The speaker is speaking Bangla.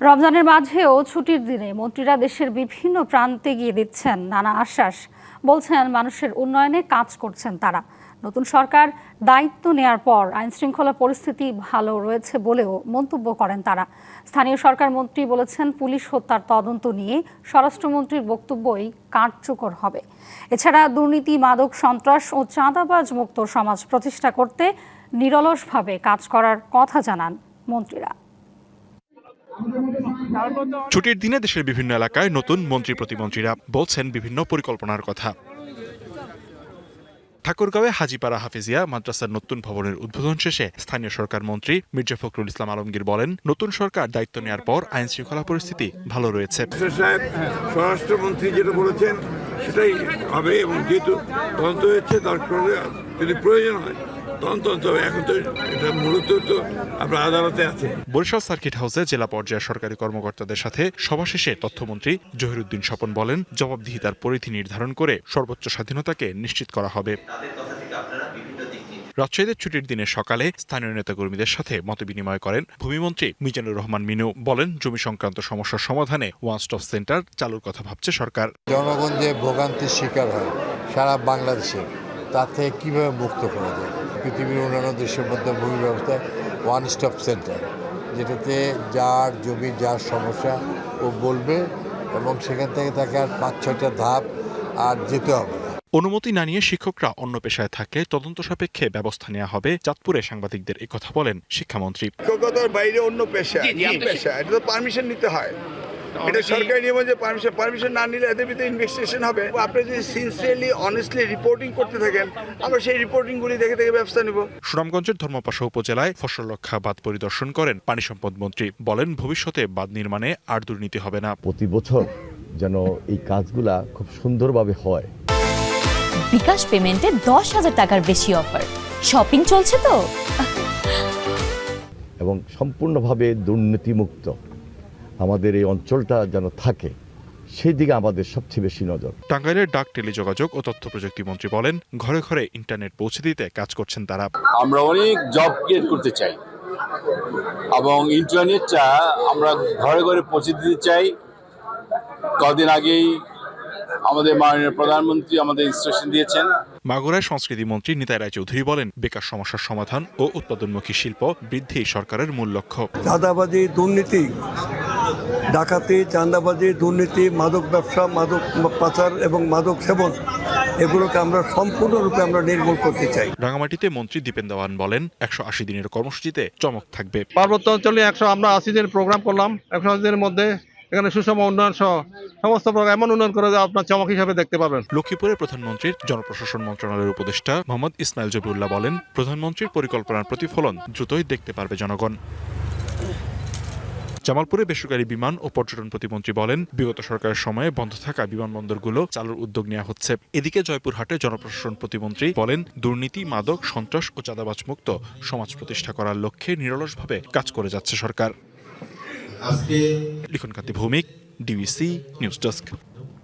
রমজানের মাঝেও ছুটির দিনে মন্ত্রীরা দেশের বিভিন্ন প্রান্তে গিয়ে দিচ্ছেন নানা আশ্বাস। বলছেন মানুষের উন্নয়নে কাজ করছেন তারা। নতুন সরকার দায়িত্ব নেয়ার পর আইনশৃঙ্খলা পরিস্থিতি ভালো রয়েছে বলেও মন্তব্য করেন তারা। স্থানীয় সরকার মন্ত্রী বলেছেন পুলিশ হত্যার তদন্ত নিয়ে স্বরাষ্ট্রমন্ত্রীর বক্তব্যই কার্যকর হবে। এছাড়া দুর্নীতি, মাদক, সন্ত্রাস ও চাঁদাবাজ মুক্ত সমাজ প্রতিষ্ঠা করতে নিরলসভাবে কাজ করার কথা জানান মন্ত্রীরা। ছুটির দিনে দেশের বিভিন্ন এলাকায় নতুন মন্ত্রী প্রতিমন্ত্রীরা বলছেন বিভিন্ন পরিকল্পনার কথা। ঠাকুরগাঁওয়ে হাজীপাড়া হাফিজিয়া মাদ্রাসার নতুন ভবনের উদ্বোধন শেষে স্থানীয় সরকার মন্ত্রী মির্জা ফখরুল ইসলাম আলমগীর বলেন, নতুন সরকার দায়িত্ব নেওয়ার পর আইন শৃঙ্খলা পরিস্থিতি ভালো রয়েছে। স্বরাষ্ট্রমন্ত্রী যেটা বলেছেন সেটাই হবে, এবং যেহেতু তদন্ত হচ্ছে তারপরে যদি প্রয়োজন হয় এখন তো এটা মূলত তো আপনার আদালতে আছে। বরিশাল সার্কিট হাউসে জেলা পর্যায়ের সরকারি কর্মকর্তাদের সাথে সভা শেষে তথ্যমন্ত্রী জহিরুদ্দিন স্বপন বলেন, জবাবদিহিতার পরিধি নির্ধারণ করে সর্বোচ্চ স্বাধীনতাকে নিশ্চিত করা হবে। রাজশাহীতে ছুটির দিনে সকালে স্থানীয় নেতাকর্মীদের সাথে মতবিনিময় করেন ভূমিমন্ত্রী মিজানুর রহমান মিনু। বলেন, জমি সংক্রান্ত সমস্যার সমাধানে ওয়ান স্টপ সেন্টার চালুর কথা ভাবছে সরকার। জনগণ যে ভোগান্তির শিকার হয় সারা বাংলাদেশে, তা থেকে কীভাবে মুক্ত করা যায়। পৃথিবীর অন্যান্য দেশের মধ্যে ভূমি ব্যবস্থায় ওয়ান স্টপ সেন্টার, যেটাতে যার জমি যার সমস্যা ও বলবে, এবং সেখান থেকে তাকে আর ৫-৬টা ধাপ আর যেতে হবে না। অনুমতি না নিয়ে শিক্ষকরা অন্য পেশায় থাকলে তদন্ত সাপেক্ষে ব্যবস্থা নেওয়া হবে। চাঁদপুরে সাংবাদিকদের এই কথা বলেন শিক্ষামন্ত্রী। শিক্ষকতার বাইরে অন্য পেশা, এটা তো পারমিশন নিতে হয়। এটা সরকারি নিয়ম যে পারমিশন না নিলে এদের ভিতরে ইনভেস্টিগেশন হবে। আপনি যদি সিনসিয়ারলি অনেস্টলি রিপোর্টিং করতে থাকেন, আমরা সেই রিপোর্টিংগুলি দেখে ব্যবস্থা নেব। সুনামগঞ্জের ধর্মপাশা উপজেলায় ফসল রক্ষা বাঁধ পরিদর্শন করেন পানি সম্পদ মন্ত্রী। বলেন, ভবিষ্যতে বাঁধ নির্মাণে আর দুর্নীতি হবে না। প্রতি বছর যেন এই কাজগুলা খুব সুন্দরভাবে হয়। বিকাশ পেমেন্টে 10,000 টাকার বেশি অফার। শপিং চলছে তো, এবং সম্পূর্ণভাবে দুর্নীতিমুক্ত আমাদের এই অঞ্চলটা যেন থাকে, সেই দিকে আমাদের সবচেয়ে বেশি নজর। টাঙ্গাইলের ডাক, টেলিযোগাযোগ ও তথ্য প্রযুক্তি মন্ত্রী বলেন, ঘরে ঘরে ইন্টারনেট পৌঁছে দিতে কাজ করছেন তারা। আমরা অনেক জব ক্রিয়েট করতে চাই এবং ইন্টারনেটটা আমরা ঘরে ঘরে পৌঁছে দিতে চাই। কদিন আগেই আমাদের মাননীয় প্রধানমন্ত্রী আমাদের ইনস্ট্রাকশন দিয়েছেন। মাগুরায় সংস্কৃতি মন্ত্রী নিতাই রায়চৌধুরী বলেন, বেকার সমস্যার সমাধান ও উৎপাদনমুখী শিল্প বৃদ্ধি সরকারের মূল লক্ষ্য। চাঁদাবাজি, দুর্নীতি, ডাকাতি, চাঁদাবাজি, দুর্নীতি, মাদক ব্যবসা, মাদক পাচার এবং মাদক সেবন, এগুলোকে আমরা সম্পূর্ণরূপে আমরা নির্মূল করতে চাই। রাঙামাটিতে মন্ত্রী দীপেন দেওয়ান বলেন, 180 দিনের কর্মসূচিতে চমক থাকবে। পার্বত্য অঞ্চলে আমরা 80 দিনের প্রোগ্রাম করলাম। 180 দিনের মধ্যে এখানে সুষম উন্নয়ন সহ সমস্ত প্রোগ্রাম এমন উন্নয়ন করে আপনার চমক হিসাবে দেখতে পাবেন। লক্ষ্মীপুরে প্রধানমন্ত্রীর জনপ্রশাসন মন্ত্রণালয়ের উপদেষ্টা মোহাম্মদ ইসমাইল জবিউল্লাহ বলেন, প্রধানমন্ত্রীর পরিকল্পনার প্রতিফলন দ্রুতই দেখতে পারবে জনগণ। জামালপুরে বেসরকারি বিমান ও পর্যটন প্রতিমন্ত্রী বলেন, বিগত সরকারের সময়ে বন্ধ থাকা বিমানবন্দরগুলো চালুর উদ্যোগ নেওয়া হচ্ছে। এদিকে জয়পুরহাটে জনপ্রশাসন প্রতিমন্ত্রী বলেন, দুর্নীতি, মাদক, সন্ত্রাস ও চাঁদাবাজ মুক্ত সমাজ প্রতিষ্ঠা করার লক্ষ্যে নিরলসভাবে কাজ করে যাচ্ছে সরকার। লিখনকান্তি ভৌমিক, ডিবিসি নিউজ ডেস্ক।